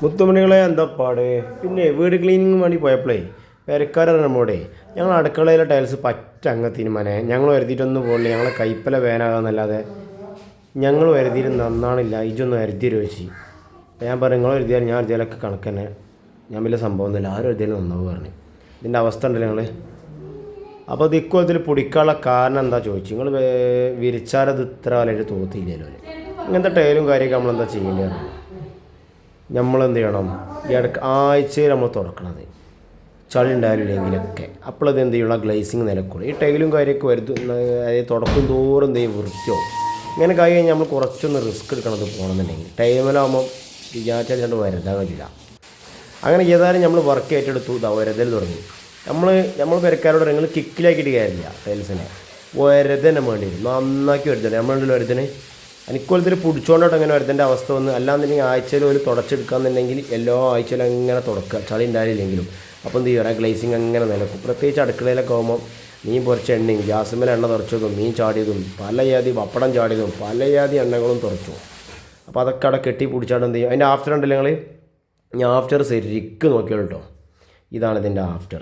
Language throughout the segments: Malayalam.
മുത്തുമണികളെ എന്താ പാട്. പിന്നെ വീട് ക്ലീനിങ് വേണ്ടി പോയപ്പോഴേ പെരക്കാരാണ് നമ്മോടെ ഞങ്ങൾ അടുക്കളയിലെ ടൈൽസ് പറ്റങ്ങത്തിന് മനെ ഞങ്ങൾ വരുത്തിയിട്ടൊന്നും പോകില്ല. ഞങ്ങളെ കൈപ്പല വേനാകാന്നല്ലാതെ ഞങ്ങൾ വരുത്തിയിട്ട് നന്നാണില്ല. ഇജൊന്ന് വരുത്തിയിട്ട് വെച്ച് ഞാൻ പറഞ്ഞു നിങ്ങൾ എഴുതിയാൽ ഞാൻ എഴുതിയാലൊക്കെ കണക്ക് തന്നെ, ഞാൻ വലിയ സംഭവമൊന്നുമില്ല, ആരും എഴുതിയാലും നന്നാവും പറഞ്ഞു. ഇതിൻ്റെ അവസ്ഥ ഉണ്ടല്ലോ ഞങ്ങൾ. അപ്പോൾ അത് ഇക്കൊല്ലത്തിൽ പൊടിക്കാനുള്ള കാരണം എന്താ ചോദിച്ചു. നിങ്ങൾ വിരിച്ചാലത് ഇത്ര കാലമായിട്ട് തോത്തിയില്ലല്ലോ. ഇങ്ങനത്തെ ടൈലും കാര്യമൊക്കെ നമ്മളെന്താ ചെയ്യേണ്ടത്? നമ്മളെന്ത് ചെയ്യണം, ഈ ആഴ്ചയിൽ നമ്മൾ തുടക്കണത് ചളി ഉണ്ടാവില്ലെങ്കിലൊക്കെ അപ്പോഴത് എന്ത് ചെയ്യണം, ഗ്ലേസിങ് നിലക്കുള്ളൂ. ഈ ടൈലും കാര്യമൊക്കെ അതായത് തുടക്കും തോറും എന്ത് ചെയ്യും, വൃത്തിയോ ഇങ്ങനെ കാര്യം കഴിഞ്ഞാൽ നമ്മൾ കുറച്ചൊന്ന് റിസ്ക് എടുക്കണത് പോകണമെന്നുണ്ടെങ്കിൽ ടൈമിലാകുമ്പം വിചാരിച്ചാൽ വരതാൻ കഴിയില്ല. അങ്ങനെ ഏതായാലും നമ്മൾ വർക്ക് ഏറ്റെടുത്തു. വരതൽ തുടങ്ങി. നമ്മൾ പെരക്കാരോട് നിങ്ങൾ കിക്കിലാക്കിയിട്ട് കാര്യമില്ല. ടൈൽസിനെ വരതന്നെ വേണ്ടി വരും, നന്നാക്കി വരുത്തന്നെ നമ്മളുണ്ടല്ലോ വരുത്തന്. എനിക്കൊലത്തിൽ പിടിച്ചോണ്ടോട്ട് അങ്ങനെ വരുത്തേണ്ട അവസ്ഥ വന്ന്. അല്ലാന്നുണ്ടെങ്കിൽ ആഴ്ചയിൽ ഒരു തുടച്ചെടുക്കാന്നുണ്ടെങ്കിൽ എല്ലാ ആഴ്ചയിലും അങ്ങനെ തുടക്കുക, ചളി ഉണ്ടായില്ലെങ്കിലും. അപ്പോൾ എന്ത് ചെയ്യുക, ഗ്ലേസിങ് അങ്ങനെ നിലക്കും. പ്രത്യേകിച്ച് അടുക്കളയിലൊക്കെ ആകുമ്പോൾ മീൻ പൊരിച്ച എണ്ണയും ഗ്യാസുമേലെ എണ്ണ തുറച്ചതും മീൻ ചാടിയതും പലജാതി പപ്പടം ചാടിയതും പലജാതി എണ്ണകളും തുറച്ചു. അപ്പോൾ അതൊക്കെ അവിടെ കെട്ടി പിടിച്ചാണ്ട് എന്ത് ചെയ്യും. അതിൻ്റെ ആഫ്റ്റർ ഉണ്ടല്ലോ ഞങ്ങൾ, ഞാൻ ആഫ്റ്റർ ശരിക്കും നോക്കിയാൽ കേട്ടോ, ഇതാണ് ഇതിൻ്റെ ആഫ്റ്റർ.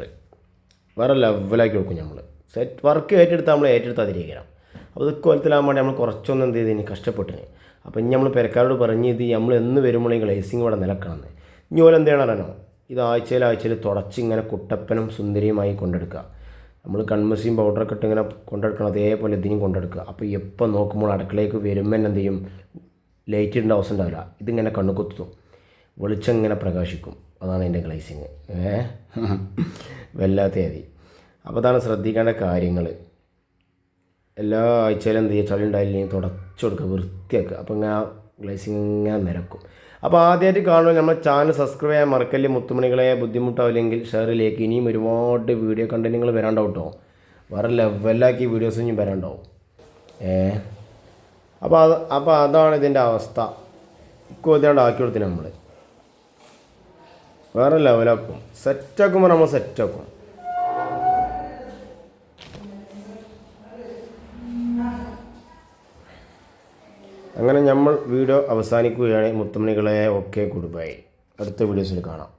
വേറെ ലെവലാക്കി കൊടുക്കും നമ്മൾ. സെറ്റ് വർക്ക് ഏറ്റെടുത്താൽ നമ്മൾ ഏറ്റെടുത്താതിരിക്കണം. അപ്പോൾ ഇത് കൊലത്തിലാകുമ്പോൾ നമ്മൾ കുറച്ചൊന്നും എന്ത് ചെയ്തിന് കഷ്ടപ്പെട്ടിന്. അപ്പോൾ ഇനി നമ്മൾ പെരക്കാരോട് പറഞ്ഞ് ഇത് നമ്മൾ എന്ന് വരുമ്പോഴേ ഗ്ലേസിങ് ഇവിടെ നിലക്കണമെന്ന്. ഇനി ഓല എന്ത് ചെയ്യണമല്ലോ, ഇത് ആഴ്ചയിൽ തുടച്ച് ഇങ്ങനെ കുട്ടപ്പനും സുന്ദരിയുമായി കൊണ്ടെടുക്കുക. നമ്മൾ കൺമസിയും പൗഡറൊക്കെ ഇട്ട് ഇങ്ങനെ കൊണ്ടെടുക്കണം, അതേപോലെ ഇതിനും കൊണ്ടെടുക്കുക. അപ്പോൾ എപ്പോൾ നോക്കുമ്പോൾ അടുക്കളയ്ക്ക് വരുമ്പോൾ എന്ത് ചെയ്യും, ലൈറ്റ് ഇടേണ്ട അവസ്ഥ ഉണ്ടാവില്ല. ഇതിങ്ങനെ കണ്ണു കുത്തും, വെളിച്ചം ഇങ്ങനെ പ്രകാശിക്കും. അതാണ് അതിൻ്റെ ഗ്ലേസിങ്. വല്ലാത്ത മതി. അപ്പോൾ അതാണ് ശ്രദ്ധിക്കേണ്ട കാര്യങ്ങൾ. എല്ലാ ആഴ്ചയിലും എന്ത് ചെയ്യുക, ചളി ഉണ്ടായില്ലെങ്കിൽ തുടച്ചു കൊടുക്കുക, വൃത്തിയാക്കുക. അപ്പോൾ ഇങ്ങനെ ഗ്ലേസിങ് ഇങ്ങനെ നിരക്കും. അപ്പോൾ ആദ്യമായിട്ട് കാണുമ്പോൾ നമ്മൾ ചാനൽ സബ്സ്ക്രൈബ് ചെയ്യാൻ മറക്കല്ലേ. മുത്തുമണികളെ ബുദ്ധിമുട്ടാവില്ലെങ്കിൽ ഷെയറിലേക്ക് ഇനിയും ഒരുപാട് വീഡിയോ കണ്ടന്റുകൾ വരാണ്ടാവും കേട്ടോ. വേറെ ലെവലാക്കി വീഡിയോസ് ഇനി വരാണ്ടാവും. അപ്പോൾ അതാണ് ഇതിൻ്റെ അവസ്ഥ. ഇക്കൊല്ലാണ്ട് ആക്കി കൊടുത്തിന് നമ്മൾ വേറെ ലെവലാക്കും. സെറ്റാക്കുമ്പോൾ നമ്മൾ സെറ്റാക്കും. അങ്ങനെ നമ്മൾ വീഡിയോ അവസാനിക്കുകയാണ്. മുത്തുമണികളെ ഓക്കെ, ഗുഡ് ബൈ. അടുത്ത വീഡിയോസിൽ കാണാം.